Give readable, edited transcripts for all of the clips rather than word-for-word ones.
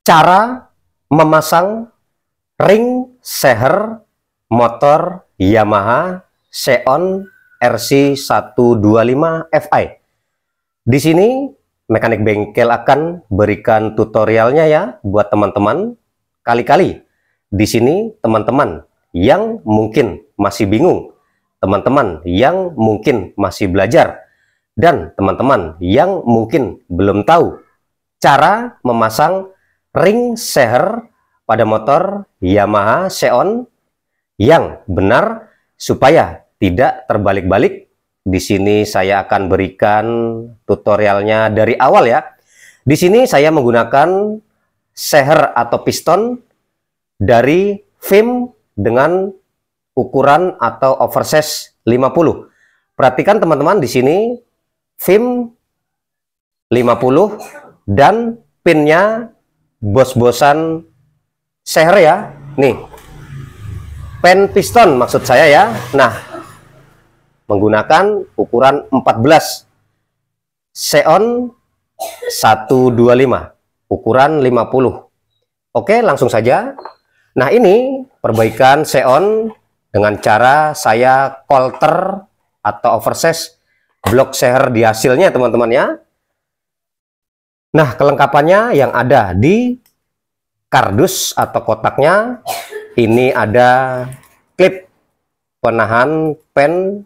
Cara memasang ring seher motor Yamaha Xeon RC125 Fi. Di sini mekanik bengkel akan berikan tutorialnya ya buat teman-teman. Kali-kali di sini teman-teman yang mungkin masih bingung, teman-teman yang mungkin masih belajar, dan teman-teman yang mungkin belum tahu cara memasang ring seher pada motor Yamaha Xeon yang benar supaya tidak terbalik-balik. Di sini saya akan berikan tutorialnya dari awal ya. Di sini saya menggunakan seher atau piston dari VIM dengan ukuran atau oversize 50. Perhatikan teman-teman, di sini VIM 50 dan pinnya bos-bosan seher ya. Nih, pen piston maksud saya ya. Nah, menggunakan ukuran 14 Xeon 125 ukuran 50. Oke, langsung saja. Nah, ini perbaikan Xeon dengan cara saya kolter atau oversize blok seher di hasilnya teman-teman ya. Nah, kelengkapannya yang ada di kardus atau kotaknya, ini ada klip penahan pen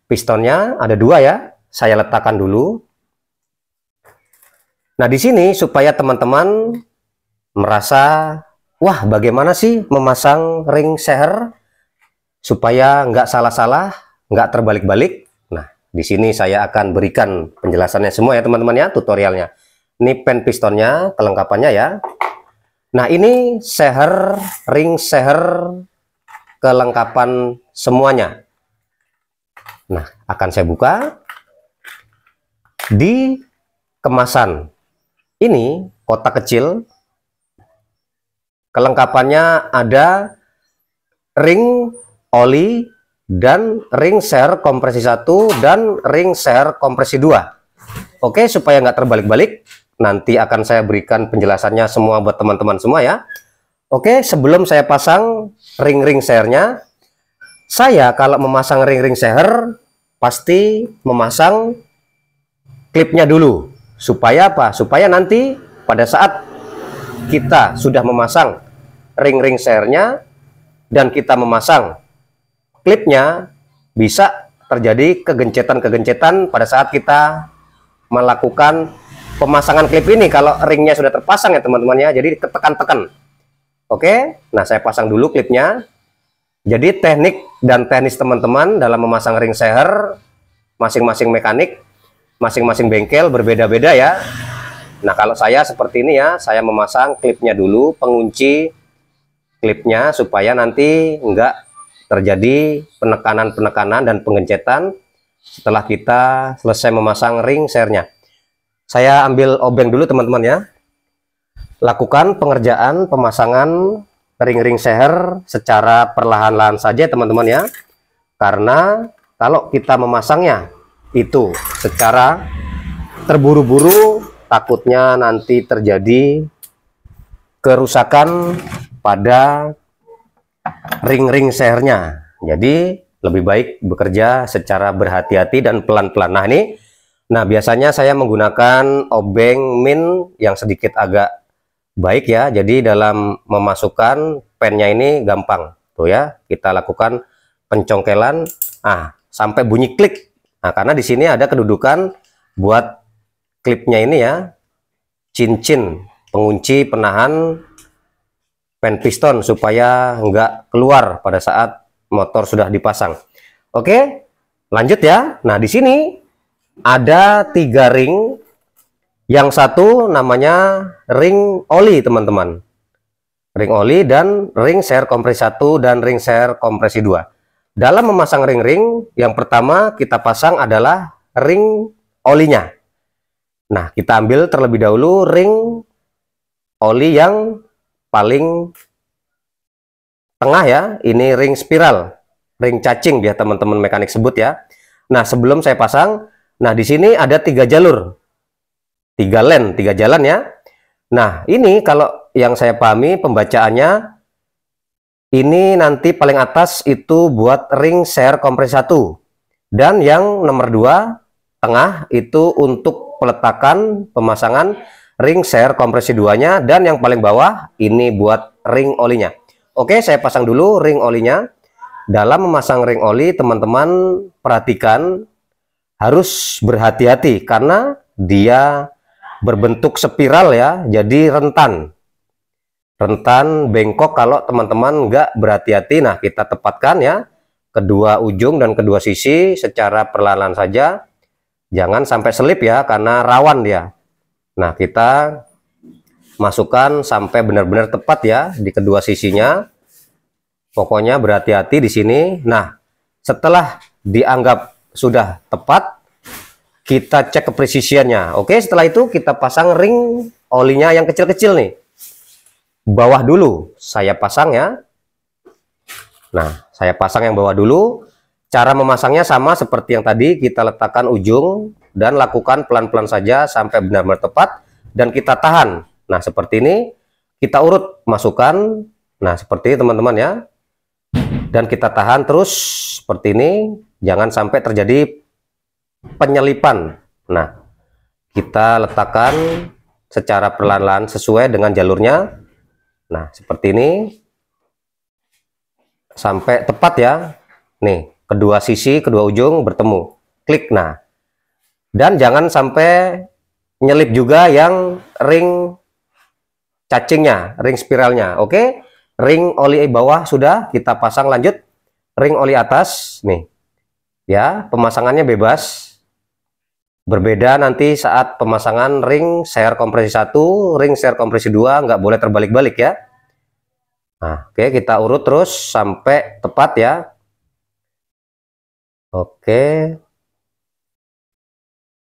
pistonnya, ada dua ya. Saya letakkan dulu. Nah, di sini supaya teman-teman merasa, wah bagaimana sih memasang ring seher supaya nggak salah-salah, nggak terbalik-balik. Nah, di sini saya akan berikan penjelasannya semua ya teman-teman ya, tutorialnya. Ini pen pistonnya, kelengkapannya ya. Nah, ini seher, ring seher, kelengkapan semuanya. Nah, akan saya buka. Di kemasan ini kotak kecil, kelengkapannya ada ring oli dan ring seher kompresi 1 dan ring seher kompresi 2. Oke, supaya nggak terbalik-balik, nanti akan saya berikan penjelasannya semua buat teman-teman semua ya. Oke, sebelum saya pasang ring-ring sehernya, saya kalau memasang ring-ring seher pasti memasang klipnya dulu. Supaya apa? Supaya nanti pada saat kita sudah memasang ring-ring sehernya dan kita memasang klipnya, bisa terjadi kegencetan-kegencetan pada saat kita melakukan pemasangan klip ini. Kalau ringnya sudah terpasang ya teman-teman ya, jadi tekan-tekan. Oke, nah saya pasang dulu klipnya. Jadi teknik dan teknis teman-teman dalam memasang ring seher, masing-masing mekanik, masing-masing bengkel berbeda-beda ya. Nah, kalau saya seperti ini ya, saya memasang klipnya dulu, pengunci klipnya supaya nanti enggak terjadi penekanan-penekanan dan pengencetan setelah kita selesai memasang ring sehernya. Saya ambil obeng dulu teman-teman ya. Lakukan pengerjaan pemasangan ring-ring seher secara perlahan-lahan saja teman-teman ya. Karena kalau kita memasangnya itu secara terburu-buru, takutnya nanti terjadi kerusakan pada ring-ring sehernya. Jadi lebih baik bekerja secara berhati-hati dan pelan-pelan. Nah ini, biasanya saya menggunakan obeng min yang sedikit agak baik ya. Jadi dalam memasukkan pennya ini gampang tuh ya. Kita lakukan pencongkelan, sampai bunyi klik. Nah, karena di sini ada kedudukan buat klipnya ini ya, cincin pengunci penahan pen piston supaya nggak keluar pada saat motor sudah dipasang. Oke, lanjut ya. Nah, di sini ada 3 ring. Yang satu namanya ring oli teman-teman. Ring oli dan ring seher kompresi 1 dan ring seher kompresi 2. Dalam memasang ring-ring, yang pertama kita pasang adalah ring olinya. Nah, kita ambil terlebih dahulu ring oli yang paling tengah ya. Ini ring spiral, ring cacing ya teman-teman mekanik sebut ya. Nah, sebelum saya pasang, nah di sini ada 3 jalur, 3 lane, 3 jalan ya. Nah, ini kalau yang saya pahami pembacaannya, ini nanti paling atas itu buat ring share kompresi 1. Dan yang nomor 2, tengah itu untuk peletakan pemasangan ring share kompresi 2-nya. Dan yang paling bawah ini buat ring olinya. Oke, saya pasang dulu ring olinya. Dalam memasang ring oli, teman-teman perhatikan harus berhati-hati karena dia berbentuk spiral ya, jadi rentan bengkok kalau teman-teman nggak berhati-hati. Nah, kita tepatkan ya kedua ujung dan kedua sisi secara perlahan saja, jangan sampai selip ya karena rawan dia. Nah, kita masukkan sampai benar-benar tepat ya di kedua sisinya. Pokoknya berhati-hati di sini. Nah, setelah dianggap sudah tepat, kita cek kepresisiannya. Oke, setelah itu kita pasang ring olinya yang kecil-kecil nih. Bawah dulu saya pasang ya. Nah, saya pasang yang bawah dulu. Cara memasangnya sama seperti yang tadi, kita letakkan ujung dan lakukan pelan-pelan saja sampai benar-benar tepat dan kita tahan. Nah, seperti ini kita urut masukkan. Nah, seperti ini teman-teman ya. Dan kita tahan terus seperti ini, jangan sampai terjadi penyelipan. Nah, kita letakkan secara perlahan-lahan sesuai dengan jalurnya. Nah, seperti ini sampai tepat ya. Nih, kedua sisi, kedua ujung bertemu. Klik. Nah, dan jangan sampai nyelip juga yang ring cacingnya, ring spiralnya. Oke, ring oli bawah sudah kita pasang, lanjut ring oli atas nih ya. Pemasangannya bebas, berbeda nanti saat pemasangan ring share kompresi 1, ring share kompresi 2 nggak boleh terbalik-balik ya. Nah, oke, kita urut terus sampai tepat ya. Oke,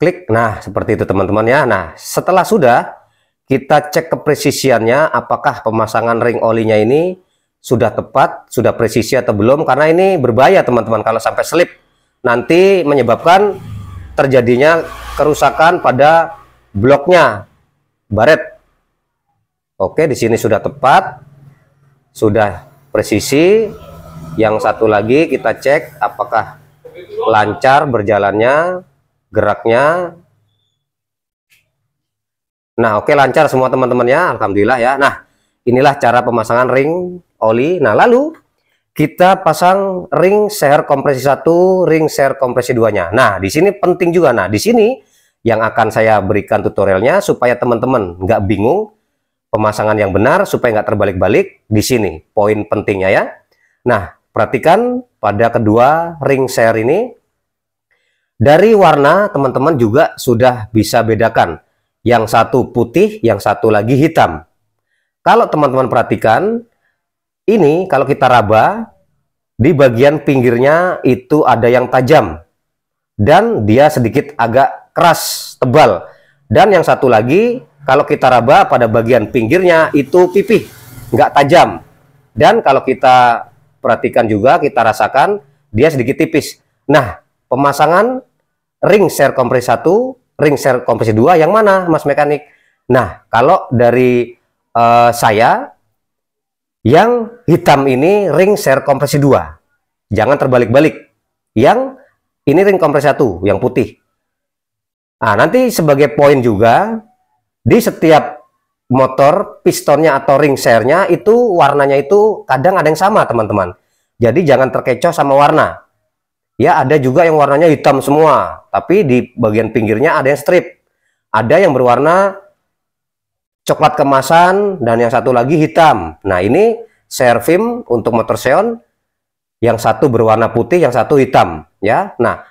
klik. Nah, seperti itu teman-teman ya. Nah, setelah sudah, kita cek kepresisiannya apakah pemasangan ring olinya ini sudah tepat, sudah presisi atau belum, karena ini berbahaya teman-teman kalau sampai selip, nanti menyebabkan terjadinya kerusakan pada bloknya baret. Oke, di sini sudah tepat, sudah presisi. Yang satu lagi kita cek apakah lancar berjalannya, geraknya. Nah, oke, lancar semua teman-teman ya, alhamdulillah ya. Nah, inilah cara pemasangan ring oli. Nah, lalu kita pasang ring share kompresi 1, ring share kompresi 2-nya. Nah, di sini penting juga. Nah, di sini yang akan saya berikan tutorialnya supaya teman-teman nggak bingung pemasangan yang benar, supaya nggak terbalik-balik. Di sini poin pentingnya ya. Nah, perhatikan pada kedua ring share ini, dari warna teman-teman juga sudah bisa bedakan. Yang satu putih, yang satu lagi hitam. Kalau teman-teman perhatikan, ini kalau kita raba, di bagian pinggirnya itu ada yang tajam. Dan dia sedikit agak keras, tebal. Dan yang satu lagi, kalau kita raba pada bagian pinggirnya itu pipih, nggak tajam. Dan kalau kita perhatikan juga, kita rasakan, dia sedikit tipis. Nah, pemasangan ring share kompresi 1, ring share kompresi 2 yang mana Mas Mekanik? Nah, kalau dari saya yang hitam ini ring share kompresi 2, jangan terbalik-balik. Yang ini ring kompresi 1 yang putih. Nah, nanti sebagai poin juga, di setiap motor pistonnya atau ring share-nya itu warnanya itu kadang ada yang sama teman-teman. Jadi jangan terkecoh sama warna. Ya, ada juga yang warnanya hitam semua, tapi di bagian pinggirnya ada yang strip. Ada yang berwarna coklat kemasan dan yang satu lagi hitam. Nah, ini share film untuk motor Xeon, yang satu berwarna putih, yang satu hitam ya. Nah,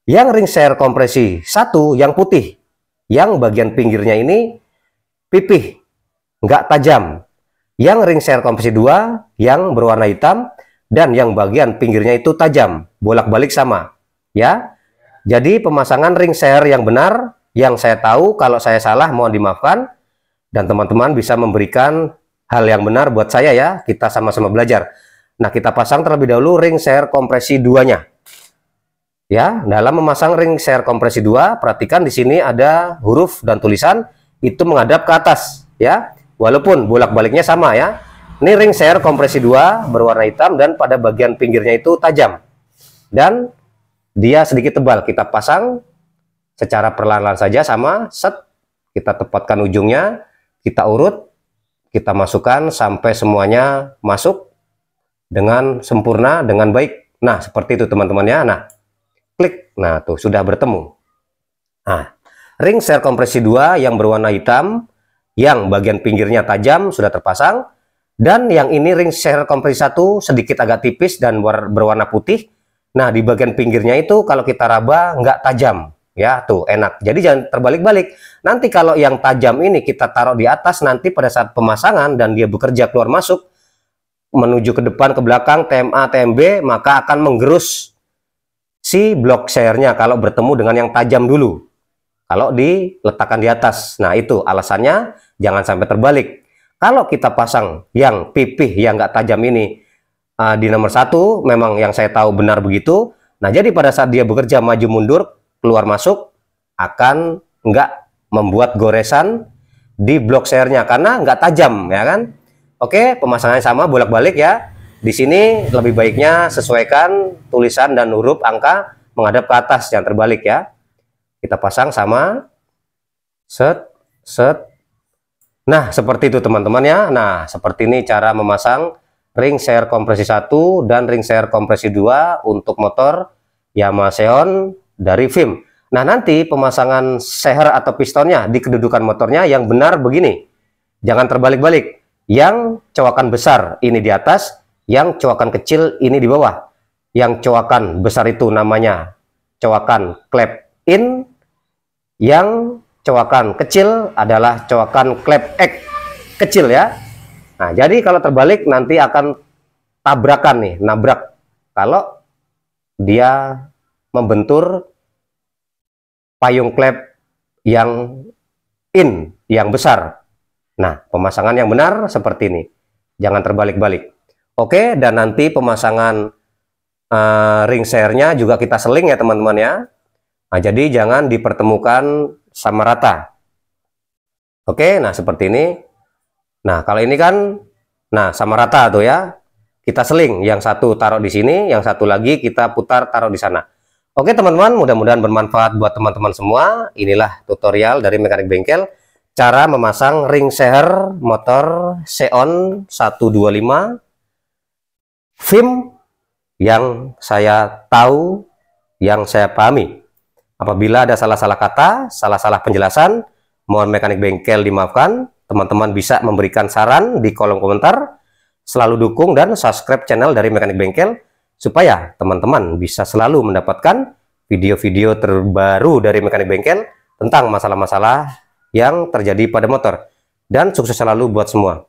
yang ring share kompresi 1 yang putih, yang bagian pinggirnya ini pipih, nggak tajam. Yang ring share kompresi 2 yang berwarna hitam dan yang bagian pinggirnya itu tajam, bolak-balik sama ya. Jadi pemasangan ring share yang benar, yang saya tahu, kalau saya salah mohon dimaafkan, dan teman-teman bisa memberikan hal yang benar buat saya ya, kita sama-sama belajar. Nah, kita pasang terlebih dahulu ring share kompresi 2-nya ya. Dalam memasang ring share kompresi 2, perhatikan di sini ada huruf dan tulisan itu menghadap ke atas. ya, walaupun bolak-baliknya sama ya. Ini ring share kompresi 2 berwarna hitam dan pada bagian pinggirnya itu tajam dan dia sedikit tebal. Kita pasang secara perlahan-lahan saja sama, set, kita tepatkan ujungnya, kita urut, kita masukkan sampai semuanya masuk dengan sempurna, dengan baik. Nah, seperti itu teman-teman ya. Nah, klik. Nah, tuh sudah bertemu. Nah, ring share kompresi 2 yang berwarna hitam, yang bagian pinggirnya tajam sudah terpasang. Dan yang ini ring share kompresi 1 sedikit agak tipis dan berwarna putih. Nah, di bagian pinggirnya itu kalau kita raba nggak tajam. Ya, tuh enak. Jadi jangan terbalik-balik. Nanti kalau yang tajam ini kita taruh di atas, nanti pada saat pemasangan dan dia bekerja keluar masuk, menuju ke depan, ke belakang, TMA, TMB, maka akan menggerus si blok share-nya kalau bertemu dengan yang tajam dulu. Kalau diletakkan di atas. Nah, itu alasannya jangan sampai terbalik. Kalau kita pasang yang pipih yang nggak tajam ini di nomor 1, memang yang saya tahu benar begitu. Nah, jadi pada saat dia bekerja maju mundur, keluar masuk, akan nggak membuat goresan di blok share-nya karena nggak tajam, ya kan? Oke, pemasangannya sama bolak-balik ya. Di sini lebih baiknya sesuaikan tulisan dan huruf angka menghadap ke atas, jangan terbalik ya. Kita pasang sama, set, set. Nah, seperti itu teman-teman ya. Nah, seperti ini cara memasang ring share kompresi 1 dan ring share kompresi 2 untuk motor Yamaha Xeon dari VIM. Nah, nanti pemasangan seher atau pistonnya di kedudukan motornya yang benar begini. Jangan terbalik-balik. Yang cowakan besar ini di atas, yang cowakan kecil ini di bawah. Yang cowakan besar itu namanya cowakan klep in, yang cowakan kecil adalah cowakan klep X kecil ya. Nah, jadi kalau terbalik nanti akan tabrakan nih, nabrak kalau dia membentur payung klep yang in, yang besar. Nah, pemasangan yang benar seperti ini. Jangan terbalik-balik. Oke, dan nanti pemasangan ring share-nya juga kita seling ya teman-teman ya. Nah, jadi jangan dipertemukan sama rata. Oke, nah seperti ini. Nah, kalau ini kan, nah sama rata tuh ya. Kita seling, yang satu taruh di sini, yang satu lagi kita putar taruh di sana. Oke teman-teman, mudah-mudahan bermanfaat buat teman-teman semua. Inilah tutorial dari Mekanik Bengkel, cara memasang ring share motor Xeon 125 VIM yang saya tahu, yang saya pahami. Apabila ada salah-salah kata, salah-salah penjelasan, mohon Mekanik Bengkel dimaafkan. Teman-teman bisa memberikan saran di kolom komentar. Selalu dukung dan subscribe channel dari Mekanik Bengkel, supaya teman-teman bisa selalu mendapatkan video-video terbaru dari Mekanik Bengkel tentang masalah-masalah yang terjadi pada motor. Dan sukses selalu buat semua.